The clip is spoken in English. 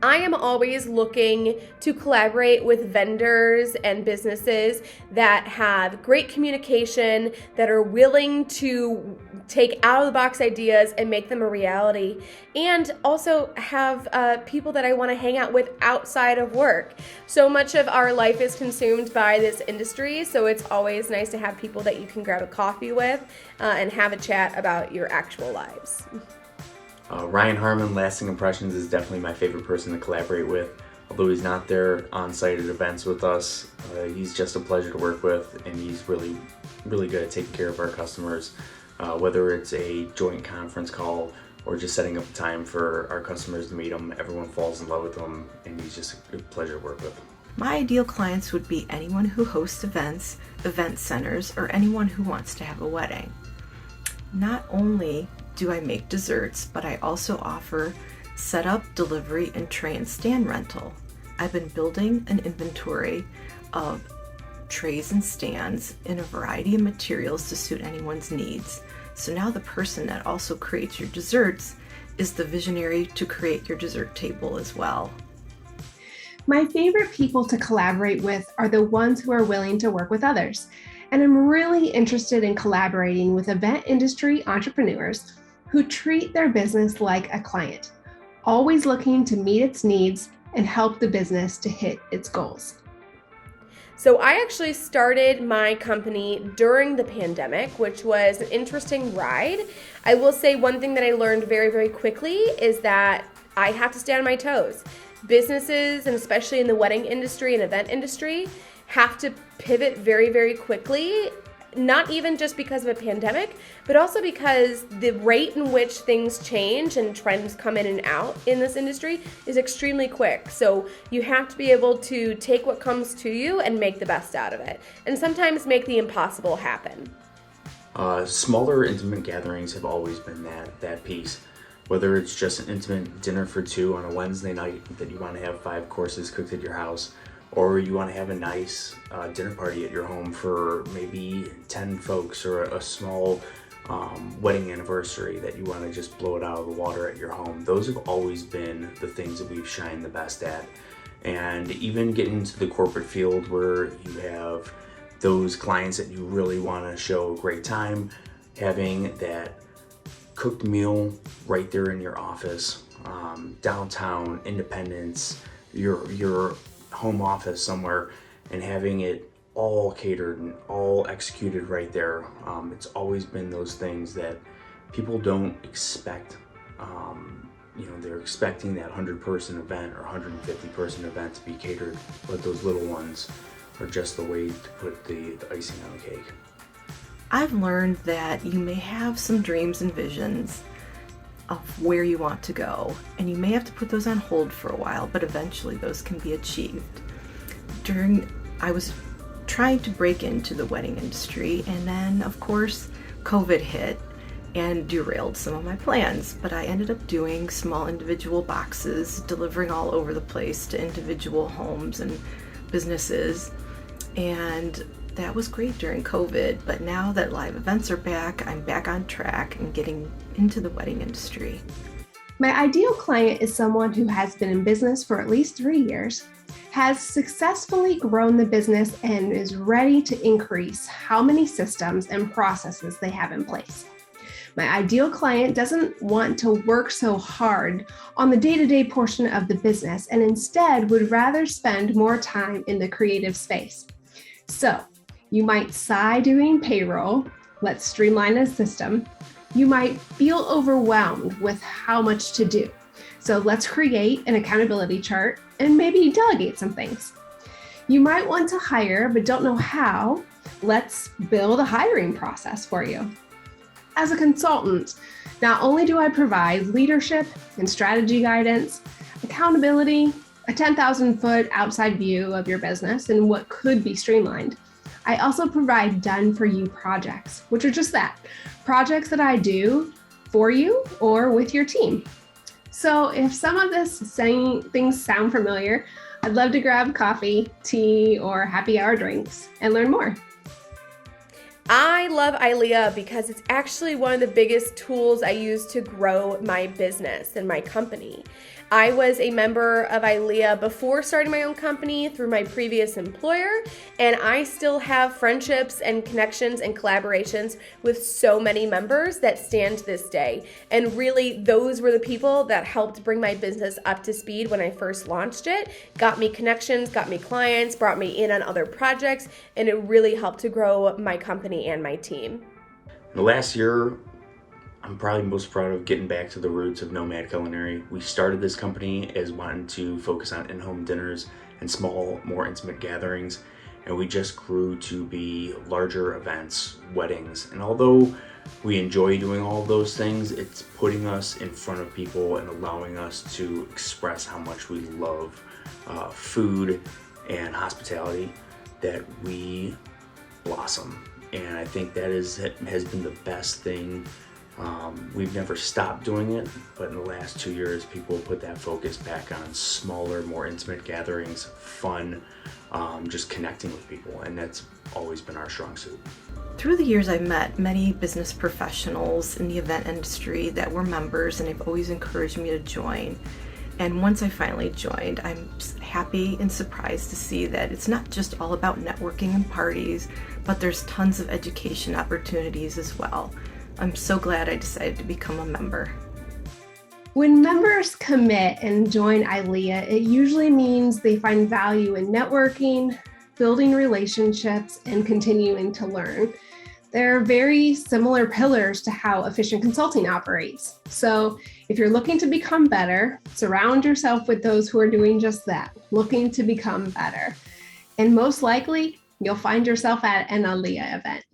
I am always looking to collaborate with vendors and businesses that have great communication, that are willing to take out of the box ideas and make them a reality, and also have people that I want to hang out with outside of work. So much of our life is consumed by this industry, so it's always nice to have people that you can grab a coffee with and have a chat about your actual lives. Ryan Harmon, Lasting Impressions, is definitely my favorite person to collaborate with. Although he's not there on site at events with us, he's just a pleasure to work with, and he's really good at taking care of our customers. Whether it's a joint conference call or just setting up time for our customers to meet him, everyone falls in love with him, and he's just a pleasure to work with. My ideal clients would be anyone who hosts events, event centers, or anyone who wants to have a wedding. Not only do I make desserts, but I also offer setup, delivery, and tray and stand rental. I've been building an inventory of trays and stands in a variety of materials to suit anyone's needs. So now the person that also creates your desserts is the visionary to create your dessert table as well. My favorite people to collaborate with are the ones who are willing to work with others. And I'm really interested in collaborating with event industry entrepreneurs who treat their business like a client, always looking to meet its needs and help the business to hit its goals. So I actually started my company during the pandemic, which was an interesting ride. I will say one thing that I learned very, very quickly is that I have to stay on my toes. Businesses, and especially in the wedding industry and event industry, have to pivot very, very quickly. Not even just because of a pandemic, but also because the rate in which things change and trends come in and out in this industry is extremely quick. So you have to be able to take what comes to you and make the best out of it, and sometimes make the impossible happen. Smaller intimate gatherings have always been that piece. Whether it's just an intimate dinner for two on a Wednesday night that you want to have 5 courses cooked at your house, or you want to have a nice dinner party at your home for maybe 10 folks, or a small wedding anniversary that you want to just blow it out of the water at your home. Those have always been the things that we've shined the best at. And even getting into the corporate field where you have those clients that you really want to show a great time, having that cooked meal right there in your office, downtown, Independence, your home office somewhere, and having it all catered and all executed right there. It's always been those things that people don't expect. They're expecting that 100-person event or 150-person event to be catered, but those little ones are just the way to put the icing on the cake. I've learned that you may have some dreams and visions of where you want to go, and you may have to put those on hold for a while, but eventually those can be achieved. I was trying to break into the wedding industry, and then of course COVID hit and derailed some of my plans, but I ended up doing small individual boxes, delivering all over the place to individual homes and businesses, and that was great during COVID. But now that live events are back, I'm back on track and getting into the wedding industry. My ideal client is someone who has been in business for at least 3 years, has successfully grown the business, and is ready to increase how many systems and processes they have in place. My ideal client doesn't want to work so hard on the day-to-day portion of the business, and instead would rather spend more time in the creative space. So you might sigh doing payroll, let's streamline a system. You might feel overwhelmed with how much to do. So let's create an accountability chart and maybe delegate some things. You might want to hire but don't know how. Let's build a hiring process for you. As a consultant, not only do I provide leadership and strategy guidance, accountability, a 10,000-foot outside view of your business and what could be streamlined, I also provide done-for-you projects, which are just that, projects that I do for you or with your team. So if some of this things sound familiar, I'd love to grab coffee, tea, or happy hour drinks and learn more. I love ILEA because it's actually one of the biggest tools I use to grow my business and my company. I was a member of ILEA before starting my own company through my previous employer, and I still have friendships and connections and collaborations with so many members that stand to this day. And really, those were the people that helped bring my business up to speed when I first launched it, got me connections, got me clients, brought me in on other projects, and it really helped to grow my company and my team. The last year, I'm probably most proud of getting back to the roots of Nomad Culinary. We started this company as wanting to focus on in-home dinners and small, more intimate gatherings, and we just grew to be larger events, weddings. And although we enjoy doing all of those things, it's putting us in front of people and allowing us to express how much we love food and hospitality that we blossom. And I think that has been the best thing. We've never stopped doing it, but in the last 2 years, people put that focus back on smaller, more intimate gatherings, fun, just connecting with people, and that's always been our strong suit. Through the years, I've met many business professionals in the event industry that were members, and they've always encouraged me to join. And once I finally joined, I'm happy and surprised to see that it's not just all about networking and parties, but there's tons of education opportunities as well. I'm so glad I decided to become a member. When members commit and join ILEA, it usually means they find value in networking, building relationships, and continuing to learn. They're very similar pillars to how Afficient Consulting operates. So if you're looking to become better, surround yourself with those who are doing just that, looking to become better. And most likely, you'll find yourself at an ILEA event.